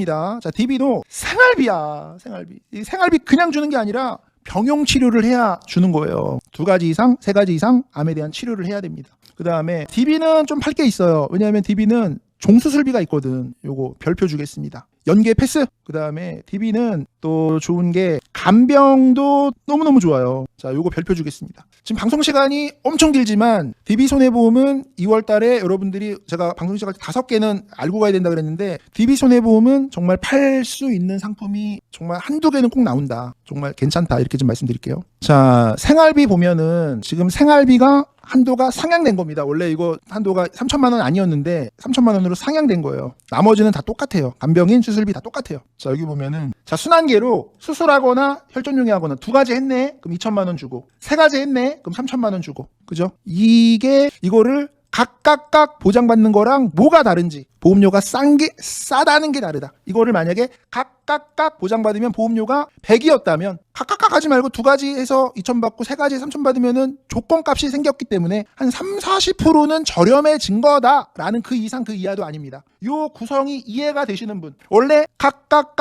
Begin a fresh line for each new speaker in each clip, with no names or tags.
DB입니다. 자, DB도 생활비야. 생활비. 이 생활비 그냥 주는 게 아니라 병용 치료를 해야 주는 거예요. 2가지 이상, 3가지 이상 암에 대한 치료를 해야 됩니다. 그 다음에 DB는 좀 팔 게 있어요. 왜냐하면 DB는 종수술비가 있거든. 요거 별표 주겠습니다. 연계 패스. 그 다음에 DB는 또 좋은 게 간병도 너무너무 좋아요. 자, 요거 별표 주겠습니다. 지금 방송 시간이 엄청 길지만 DB 손해보험은 2월 달에 여러분들이 제가 방송 시간 5개는 알고 가야 된다 그랬는데 DB 손해보험은 정말 팔 수 있는 상품이 정말 한두 개는 꼭 나온다. 정말 괜찮다. 이렇게 좀 말씀드릴게요. 자, 생활비 보면은 지금 생활비가 한도가 상향된 겁니다. 원래 이거 한도가 3천만 원 아니었는데 3천만 원으로 상향된 거예요. 나머지는 다 똑같아요. 간병인 수술비 다 똑같아요. 자, 여기 보면은 자, 순환계로 수술하거나 혈전용이 하거나 2가지 했네. 그럼 2천만 원 주고 3가지 했네. 그럼 3천만 원 주고. 그죠? 이거를 각각 보장받는 거랑 뭐가 다른지 보험료가 싸다는 게 다르다. 이거를 만약에 각각 보장받으면 보험료가 100이었다면 각각 하지 말고 2가지 해서 2천 받고 3가지 3천 받으면은 조건값이 생겼기 때문에 한 30-40%는 저렴해진 거다라는 그 이상 그 이하도 아닙니다. 요 구성이 이해가 되시는 분, 원래 각각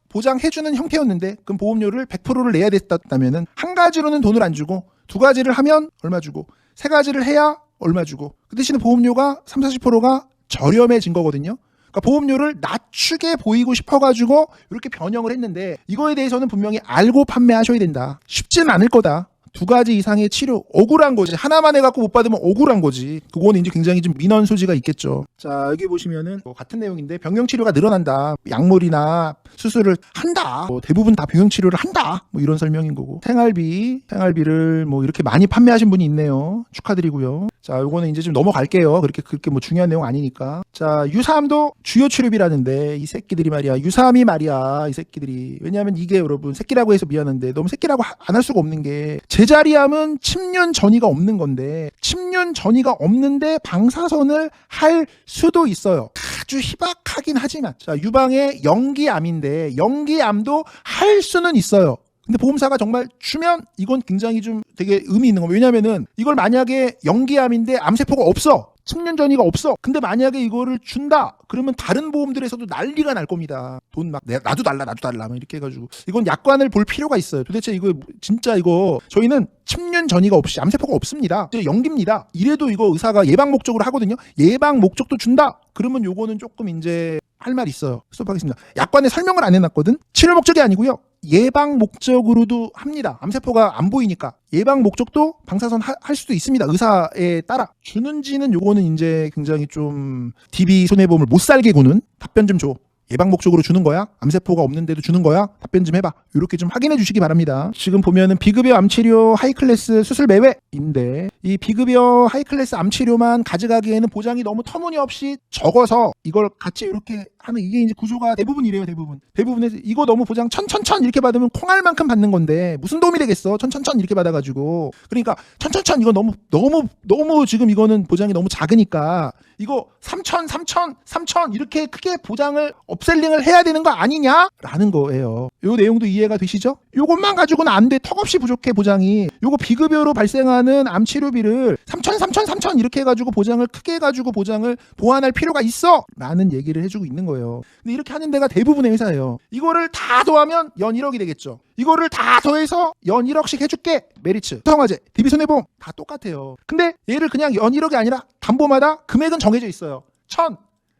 보장해주는 형태였는데 그럼 보험료를 100%를 내야 됐다면은 한 가지로는 돈을 안 주고 2가지를 하면 얼마 주고 3가지를 해야 얼마 주고 그 대신에 보험료가 30-40%가 저렴해진 거거든요. 그러니까 보험료를 낮추게 보이고 싶어가지고 이렇게 변형을 했는데 이거에 대해서는 분명히 알고 판매하셔야 된다. 쉽지는 않을 거다. 2가지 이상의 치료 억울한 거지. 하나만 해갖고 못 받으면 억울한 거지. 그거는 이제 굉장히 좀 민원 소지가 있겠죠. 자, 여기 보시면은 같은 내용인데 병용 치료가 늘어난다. 약물이나 수술을 한다. 대부분 다 병용 치료를 한다. 이런 설명인 거고. 생활비를 이렇게 많이 판매하신 분이 있네요. 축하드리고요. 자, 요거는 이제 좀 넘어갈게요. 그렇게 중요한 내용 아니니까. 자, 유사암도 주요 치료비라는데 이 새끼들이 말이야. 유사암이 말이야. 이 새끼들이. 왜냐하면 이게 여러분 새끼라고 해서 미안한데 너무 새끼라고 안 할 수가 없는 게 제자리암은 침륜 전이가 없는 건데 침륜 전이가 없는데 방사선을 할 수도 있어요. 아주 희박하긴 하지만 자, 유방의 연기암인데 연기암도 할 수는 있어요. 근데 보험사가 정말 주면 이건 굉장히 좀 되게 의미 있는 거예요. 왜냐면은 이걸 만약에 연기암인데 암세포가 없어. 침륜 전이가 없어. 근데 만약에 이거를 준다. 그러면 다른 보험들에서도 난리가 날 겁니다. 돈 막 나도 달라 이렇게 해가지고 이건 약관을 볼 필요가 있어요. 도대체 이거 진짜 이거 저희는 침륜 전이가 없이 암세포가 없습니다. 이제 연기입니다. 이래도 이거 의사가 예방 목적으로 하거든요. 예방 목적도 준다. 그러면 요거는 조금 이제 할 말 있어요. 스톱하겠습니다. 약관에 설명을 안 해놨거든. 치료 목적이 아니고요. 예방 목적으로도 합니다. 암세포가 안 보이니까 예방 목적도 방사선 할 수도 있습니다. 의사에 따라 주는지는 요거는 이제 굉장히 좀 DB 손해보험을 못 살게 구는 답변 좀 줘. 예방 목적으로 주는 거야? 암세포가 없는데도 주는 거야? 답변 좀 해봐. 이렇게 좀 확인해 주시기 바랍니다. 지금 보면은 비급여 암치료 하이클래스 수술 매회인데 이 비급여 하이클래스 암치료만 가져가기에는 보장이 너무 터무니없이 적어서 이걸 같이 이렇게 하는 이게 이제 구조가 대부분이래요. 대부분에서 이거 너무 보장 천 이렇게 받으면 콩알만큼 받는 건데 무슨 도움이 되겠어? 천 이렇게 받아가지고 그러니까 천 이거 너무 지금 이거는 보장이 너무 작으니까 이거 3천 이렇게 크게 보장을 업셀링을 해야 되는 거 아니냐라는 거예요. 요 내용도 이해가 되시죠? 요것만 가지고는 안 돼. 턱없이 부족해 보장이. 요거 비급여로 발생하는 암 치료비를 3천 이렇게 해가지고 보장을 크게 해가지고 보장을 보완할 필요가 있어 라는 얘기를 해주고 있는 거예요. 근데 이렇게 하는 데가 대부분의 회사예요. 이거를 다 더하면 연 1억이 되겠죠. 이거를 다 더해서 연 1억씩 해줄게. 메리츠, 성화재, DB 손해보험 다 똑같아요. 근데 얘를 그냥 연 1억이 아니라 담보마다 금액은 정해져 있어요. 1,000,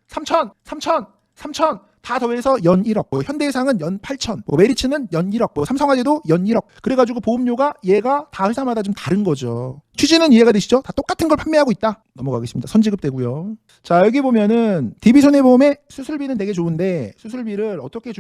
3,000 다 더해서 연 1억. 현대해상은 연 8,000, 메리츠는 연 1억, 삼성화재도 연 1억. 그래가지고 보험료가 얘가 다 회사마다 좀 다른 거죠. 취지는 이해가 되시죠? 다 똑같은 걸 판매하고 있다. 넘어가겠습니다. 선지급되고요. 자, 여기 보면은 DB 손해보험의 수술비는 되게 좋은데 수술비를 어떻게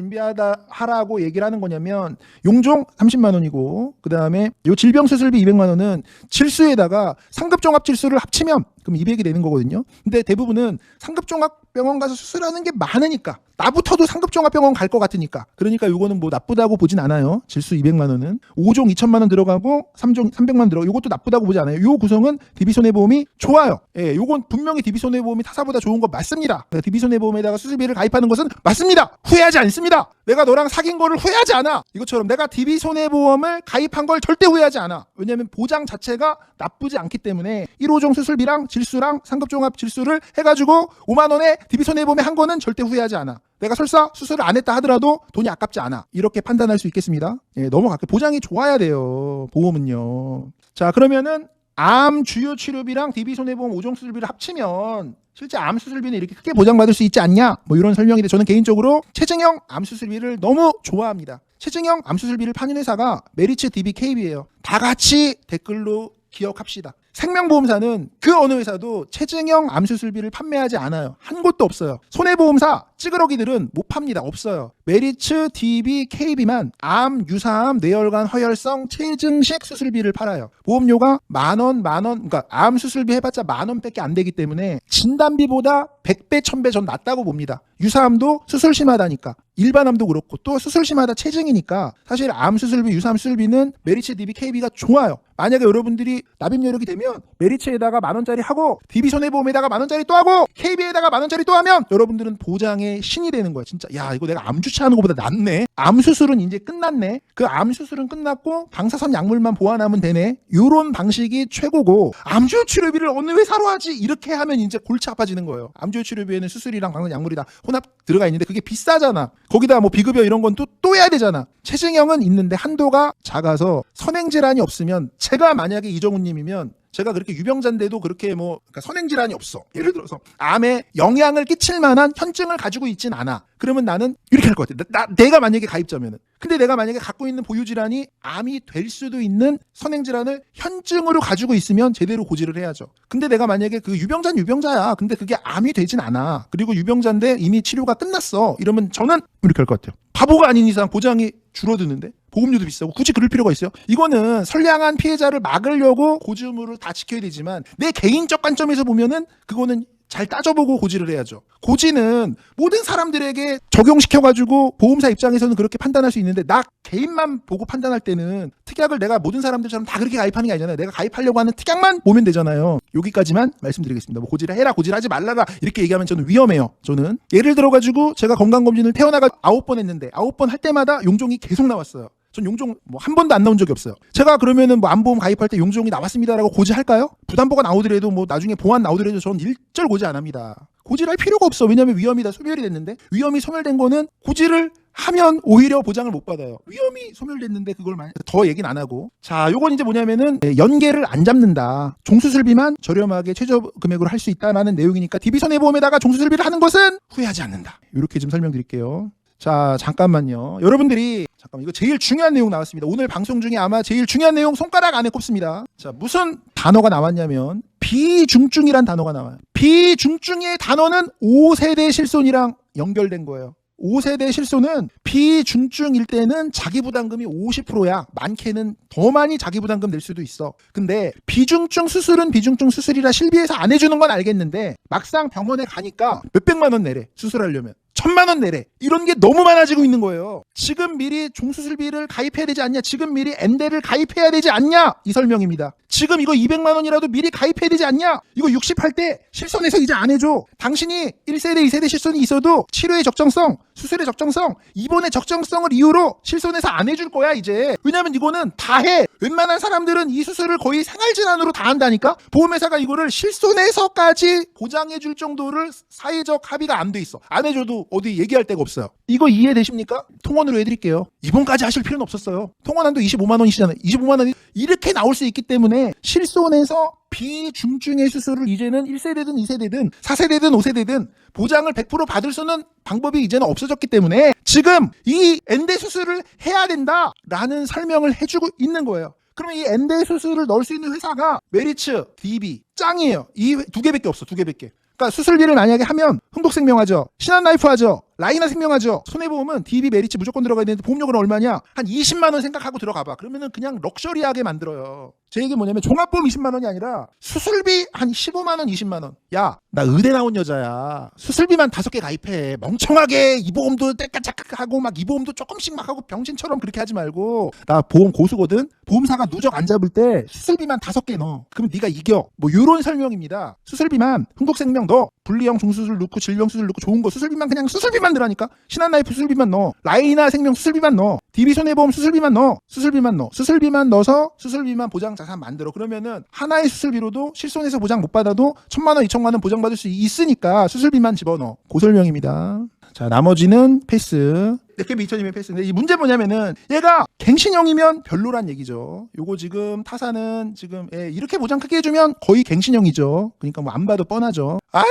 하라고 얘기를 하는 거냐면 용종 30만 원이고 그 다음에 요 질병 수술비 200만 원은 질수에다가 상급종합 질수를 합치면 그럼 200이 되는 거거든요. 근데 대부분은 상급종합병원 가서 수술하는 게 많으니까 나부터도 상급종합병원 갈 것 같으니까 그러니까 요거는 뭐 나쁘다고 보진 않아요. 질수 200만 원은 5종 2천만 원 들어가고 3종 300만 원 들어가고 요것도 나쁘다고 보지 않아요. 요 구성은 DB 손해보험이 좋아요. 예, 요건 분명히 DB 손해보험이 타사보다 좋은 거 맞습니다. DB 손해보험에다가 수술비를 가입하는 것은 맞습니다. 후회하지 않습니다. 내가 너랑 사귄 거를 후회하지 않아. 이것처럼 내가 DB 손해보험을 가입한 걸 절대 후회하지 않아. 왜냐하면 보장 자체가 나쁘지 않기 때문에 1호종 수술비랑 질수랑 상급종합 질수를 해가지고 5만 원에 DB 손해보험에 한 거는 절대 후회하지 않아. 내가 설사 수술을 안 했다 하더라도 돈이 아깝지 않아. 이렇게 판단할 수 있겠습니다. 예, 넘어갈게요. 보장이 좋아야 돼요. 보험은요. 자, 그러면은 암 주요 치료비랑 DB손해보험 5종 수술비를 합치면 실제 암 수술비는 이렇게 크게 보장받을 수 있지 않냐? 뭐 이런 설명인데 저는 개인적으로 체증형 암 수술비를 너무 좋아합니다. 체증형 암 수술비를 파는 회사가 메리츠, DB, KB예요. 다 같이 댓글로 기억합시다. 생명보험사는 그 어느 회사도 체증형 암수술비를 판매하지 않아요. 한 곳도 없어요. 손해보험사 찌그러기들은 못 팝니다. 없어요. 메리츠, DB, KB만 암, 유사암, 뇌혈관, 허혈성, 체증식 수술비를 팔아요. 보험료가 만원, 그러니까 암 수술비 해봤자 만원밖에 안 되기 때문에 진단비보다 100배, 1000배 전 낫다고 봅니다. 유사암도 수술 심하다니까. 일반암도 그렇고 또 수술 심하다 체증이니까 사실 암 수술비, 유사암 수술비는 메리츠, DB, KB가 좋아요. 만약에 여러분들이 납입 여력이 되면 메리츠에다가 만원짜리 하고 DB 손해보험에다가 만원짜리 또 하고 KB에다가 만원짜리 또 하면 여러분들은 보장의 신이 되는 거야. 진짜 야 이거 내가 암 주차하는 것보다 낫네. 암 수술은 이제 끝났네. 그 암 수술은 끝났고 방사선 약물만 보완하면 되네. 요런 방식이 최고고 암주요 치료비를 어느 회사로 하지 이렇게 하면 이제 골치 아파지는 거예요. 암주요 치료비에는 수술이랑 방사선 약물이 다 혼합 들어가 있는데 그게 비싸잖아. 거기다 뭐 비급여 이런 건 또 해야 되잖아. 체증형은 있는데 한도가 작아서 선행질환이 없으면 제가 만약에 이정훈님이면 제가 그렇게 유병자인데도 그렇게 그러니까 선행질환이 없어. 예를 들어서 암에 영향을 끼칠 만한 현증을 가지고 있진 않아. 그러면 나는 이렇게 할 것 같아. 내가 만약에 가입자면은. 근데 내가 만약에 갖고 있는 보유질환이 암이 될 수도 있는 선행질환을 현증으로 가지고 있으면 제대로 고지를 해야죠. 근데 내가 만약에 그 유병자는 유병자야. 근데 그게 암이 되진 않아. 그리고 유병자인데 이미 치료가 끝났어. 이러면 저는 이렇게 할 것 같아요. 바보가 아닌 이상 보장이 줄어드는데 보험료도 비싸고 굳이 그럴 필요가 있어요? 이거는 선량한 피해자를 막으려고 고지 의무를 다 지켜야 되지만 내 개인적 관점에서 보면은 그거는 잘 따져보고 고지를 해야죠. 고지는 모든 사람들에게 적용시켜가지고 보험사 입장에서는 그렇게 판단할 수 있는데 나 개인만 보고 판단할 때는 특약을 내가 모든 사람들처럼 다 그렇게 가입하는 게 아니잖아요. 내가 가입하려고 하는 특약만 보면 되잖아요. 여기까지만 말씀드리겠습니다. 뭐 고지를 해라, 고지를 하지 말라라 이렇게 얘기하면 저는 위험해요. 저는 예를 들어가지고 제가 건강검진을 태어나가 9번 했는데 9번 할 때마다 용종이 계속 나왔어요. 전 용종 한 번도 안 나온 적이 없어요. 제가 그러면은 암보험 가입할 때 용종이 나왔습니다라고 고지할까요? 부담보가 나오더라도 나중에 보안 나오더라도 전 일절 고지 안 합니다. 고지를 할 필요가 없어. 왜냐하면 위험이 다 소멸이 됐는데 위험이 소멸된 거는 고지를 하면 오히려 보장을 못 받아요. 위험이 소멸됐는데 그걸 더 얘기는 안 하고. 자, 요건 이제 뭐냐면은 연계를 안 잡는다. 종수술비만 저렴하게 최저 금액으로 할 수 있다라는 내용이니까 DB손해보험에다가 종수술비를 하는 것은 후회하지 않는다. 이렇게 좀 설명드릴게요. 자, 잠깐만요. 여러분들이 이거 제일 중요한 내용 나왔습니다. 오늘 방송 중에 아마 제일 중요한 내용 손가락 안에 꼽습니다. 자, 무슨 단어가 나왔냐면 비중증이란 단어가 나와요. 비중증의 단어는 5세대 실손이랑 연결된 거예요. 5세대 실손은 비중증일 때는 자기부담금이 50%야. 많게는 더 많이 자기부담금 낼 수도 있어. 근데 비중증 수술은 비중증 수술이라 실비에서 안 해주는 건 알겠는데 막상 병원에 가니까 몇백만 원 내래. 수술하려면. 1000만 원 내래. 이런 게 너무 많아지고 있는 거예요. 지금 미리 종수술비를 가입해야 되지 않냐? 지금 미리 엔대를 가입해야 되지 않냐? 이 설명입니다. 지금 이거 200만 원이라도 미리 가입해야 되지 않냐? 이거 60할 때 실손해서 이제 안 해줘. 당신이 1세대, 2세대 실손이 있어도 치료의 적정성, 수술의 적정성, 입원의 적정성을 이유로 실손해서 안 해줄 거야 이제. 왜냐면 이거는 다 해. 웬만한 사람들은 이 수술을 거의 생활질환으로 다 한다니까? 보험회사가 이거를 실손해서까지 보장해줄 정도를 사회적 합의가 안 돼 있어. 안 해줘도 어디 얘기할 데가 없어요. 이거 이해되십니까? 통원으로 해드릴게요. 입원까지 하실 필요는 없었어요. 통원한도 25만 원이시잖아요. 25만 원이 이렇게 나올 수 있기 때문에 실손해서 비중증의 수술을 이제는 1세대든 2세대든 4세대든 5세대든 보장을 100% 받을 수는 방법이 이제는 없어졌기 때문에 지금 이 엔대 수술을 해야 된다라는 설명을 해주고 있는 거예요. 그러면 이 엔대 수술을 넣을 수 있는 회사가 메리츠, DB 짱이에요. 이 두 개밖에 없어. 두 개밖에. 그러니까 수술비를 만약에 하면 흥국생명하죠. 신한라이프 하죠. 라이나 생명하죠. 손해보험은 DB 메리츠 무조건 들어가야 되는데 보험료는 얼마냐? 한 20만 원 생각하고 들어가봐. 그러면은 그냥 럭셔리하게 만들어요. 제 얘기 뭐냐면 종합보험 20만 원이 아니라 수술비 한 15만 원, 20만 원. 야, 나 의대 나온 여자야. 수술비만 5개 가입해. 멍청하게 이 보험도 떼까짝하고 막 이 보험도 조금씩 막 하고 병신처럼 그렇게 하지 말고. 나 보험 고수거든. 보험사가 누적 안 잡을 때 수술비만 5개 넣어. 그럼 네가 이겨. 뭐 이런 설명입니다. 수술비만 흥국생명 넣어. 분리형 중수술 넣고 질병수술 넣고 좋은 거 수술비만 그냥 수술비만 들어가니까 신한라이프 수술비만 넣어. 라이나 생명 수술비만 넣어. DB손해보험 수술비만 넣어. 수술비만 넣어. 수술비만 넣어서 수술비만 보장자산 만들어. 그러면은 하나의 수술비로도 실손해서 보장 못 받아도 1000만 원, 2000만 원 보장받을 수 있으니까 수술비만 집어넣어. 그 설명입니다. 자, 나머지는 패스. 넷캡이 2000이면 패스인데 이 문제 뭐냐면은 얘가 갱신형이면 별로란 얘기죠. 요거 지금 타사는 지금 이렇게 보장 크게 해주면 거의 갱신형이죠. 그러니까 뭐 안 봐도 뻔하죠. 아유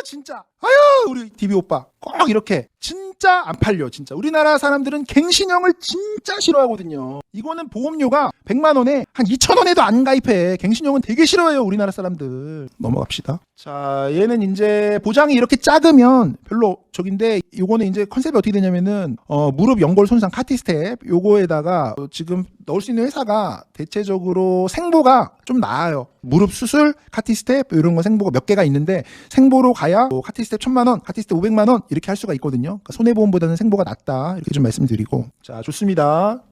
진짜 아유 우리 DB 오빠 꼭 이렇게 진짜 안 팔려. 진짜 우리나라 사람들은 갱신형을 진짜 싫어하거든요. 이거는 보험료가 100만 원에 한 2,000원에도 안 가입해. 갱신형은 되게 싫어해요 우리나라 사람들. 넘어갑시다. 자, 얘는 이제 보장이 이렇게 작으면 별로 저긴데 요거는 이제 컨셉이 어떻게 되냐면은 무릎 연골 손상 카티스텝 요거에다가 지금 넣을 수 있는 회사가 대체적으로 생보가 좀 나아요. 무릎 수술, 카티스텝 이런 거 생보가 몇 개가 있는데 생보로 가야 뭐 카티스텝 1,000만 원, 카티스텝 500만 원 이렇게 할 수가 있거든요. 그러니까 손해보험보다는 생보가 낫다 이렇게 좀 말씀드리고 자 좋습니다.